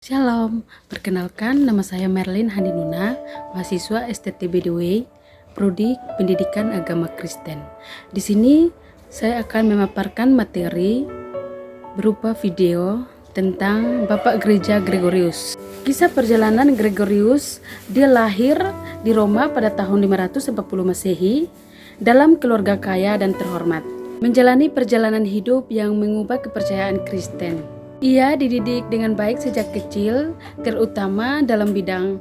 Shalom, perkenalkan nama saya Merlin Handinuna, mahasiswa STTBDW, Prodi Pendidikan Agama Kristen. Di sini saya akan memaparkan materi berupa video tentang Bapak Gereja Gregorius. Kisah perjalanan Gregorius, dia lahir di Roma pada tahun 540 Masehi dalam keluarga kaya dan terhormat. Menjalani perjalanan hidup yang mengubah kepercayaan Kristen. Ia dididik dengan baik sejak kecil, terutama dalam bidang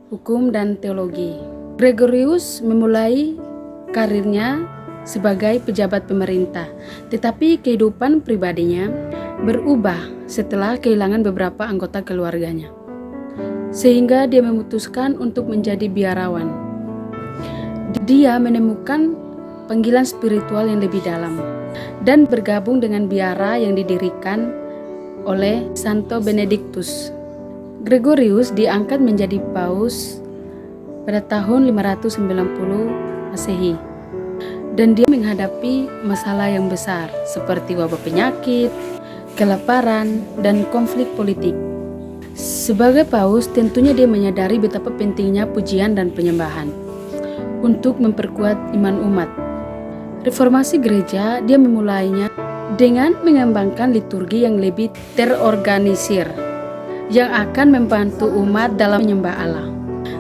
hukum dan teologi. Gregorius memulai karirnya sebagai pejabat pemerintah, tetapi kehidupan pribadinya berubah setelah kehilangan beberapa anggota keluarganya, sehingga dia memutuskan untuk menjadi biarawan. Dia menemukan panggilan spiritual yang lebih dalam dan bergabung dengan biara yang didirikan oleh Santo Benedictus. Gregorius diangkat menjadi paus pada tahun 590 Masehi, dan dia menghadapi masalah yang besar seperti wabah penyakit, kelaparan, dan konflik politik. Sebagai paus, tentunya dia menyadari betapa pentingnya pujian dan penyembahan untuk memperkuat iman umat. Reformasi gereja dia memulainya dengan mengembangkan liturgi yang lebih terorganisir, yang akan membantu umat dalam menyembah Allah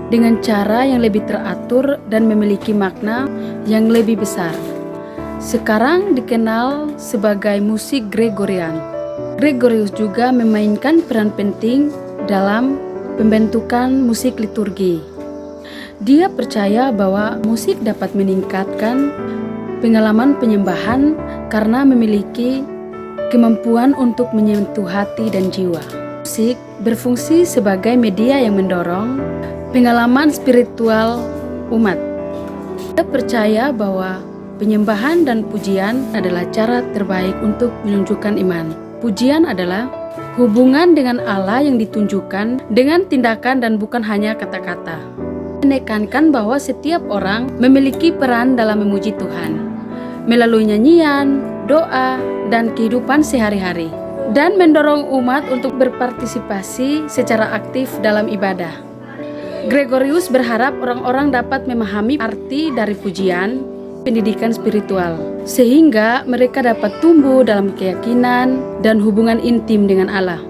dengan cara yang lebih teratur dan memiliki makna yang lebih besar. Sekarang dikenal sebagai musik Gregorian. Gregorius juga memainkan peran penting dalam pembentukan musik liturgi. Dia percaya bahwa musik dapat meningkatkan pengalaman penyembahan karena memiliki kemampuan untuk menyentuh hati dan jiwa. Musik berfungsi sebagai media yang mendorong pengalaman spiritual umat. Dia percaya bahwa penyembahan dan pujian adalah cara terbaik untuk menunjukkan iman. Pujian adalah hubungan dengan Allah yang ditunjukkan dengan tindakan dan bukan hanya kata-kata. Menekankan bahwa setiap orang memiliki peran dalam memuji Tuhan melalui nyanyian, doa, dan kehidupan sehari-hari, dan mendorong umat untuk berpartisipasi secara aktif dalam ibadah. Gregorius berharap orang-orang dapat memahami arti dari pujian, pendidikan spiritual, sehingga mereka dapat tumbuh dalam keyakinan dan hubungan intim dengan Allah.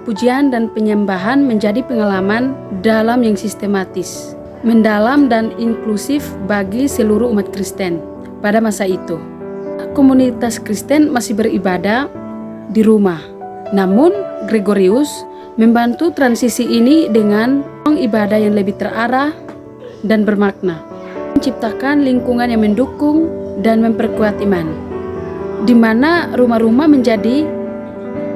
Pujian dan penyembahan menjadi pengalaman dalam yang sistematis, mendalam dan inklusif bagi seluruh umat Kristen. Pada masa itu, komunitas Kristen masih beribadah di rumah. Namun, Gregorius membantu transisi ini dengan ibadah yang lebih terarah dan bermakna, menciptakan lingkungan yang mendukung dan memperkuat iman, di mana rumah-rumah menjadi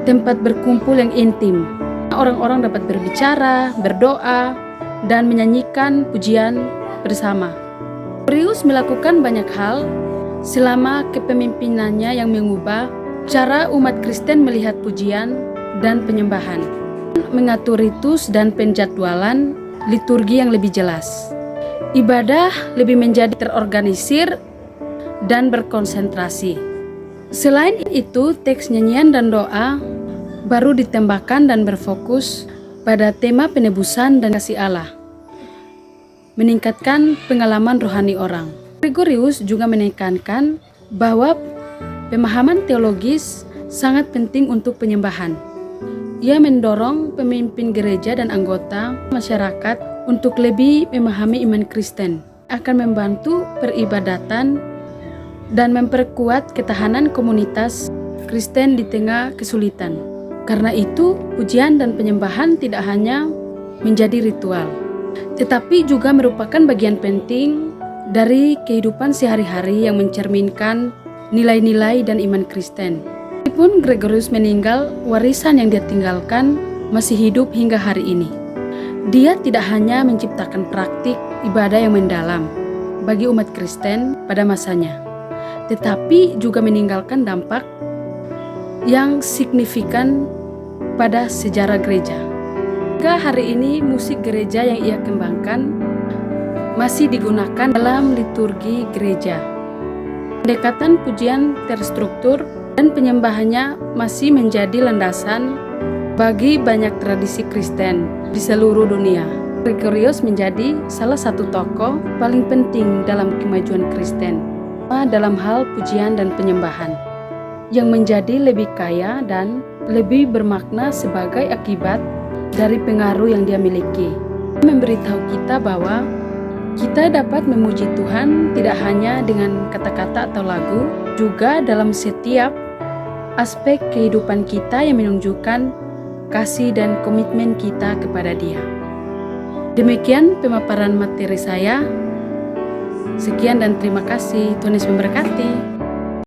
tempat berkumpul yang intim. Orang-orang dapat berbicara, berdoa, dan menyanyikan pujian bersama. Gregorius melakukan banyak hal selama kepemimpinannya yang mengubah cara umat Kristen melihat pujian dan penyembahan, mengatur ritus dan penjadwalan liturgi yang lebih jelas. Ibadah lebih menjadi terorganisir dan berkonsentrasi. Selain itu, teks nyanyian dan doa baru ditambahkan dan berfokus pada tema penebusan dan kasih Allah, meningkatkan pengalaman rohani orang. Gregorius juga menekankan bahwa pemahaman teologis sangat penting untuk penyembahan. Ia mendorong pemimpin gereja dan anggota masyarakat untuk lebih memahami iman Kristen, akan membantu peribadatan dan memperkuat ketahanan komunitas Kristen di tengah kesulitan. Karena itu, pujian dan penyembahan tidak hanya menjadi ritual, tetapi juga merupakan bagian penting dari kehidupan sehari-hari yang mencerminkan nilai-nilai dan iman Kristen. Meskipun Gregorius meninggal, warisan yang dia tinggalkan masih hidup hingga hari ini. Dia tidak hanya menciptakan praktik ibadah yang mendalam bagi umat Kristen pada masanya, tetapi juga meninggalkan dampak yang signifikan pada sejarah gereja. Hingga hari ini, musik gereja yang ia kembangkan masih digunakan dalam liturgi gereja. Pendekatan pujian terstruktur dan penyembahannya masih menjadi landasan bagi banyak tradisi Kristen di seluruh dunia. Gregorius menjadi salah satu tokoh paling penting dalam kemajuan Kristen dalam hal pujian dan penyembahan, yang menjadi lebih kaya dan lebih bermakna sebagai akibat dari pengaruh yang dia miliki. Memberitahu kita bahwa kita dapat memuji Tuhan tidak hanya dengan kata-kata atau lagu, juga dalam setiap aspek kehidupan kita yang menunjukkan kasih dan komitmen kita kepada Dia. Demikian pemaparan materi saya. Sekian dan terima kasih. Tuhan Yesus memberkati.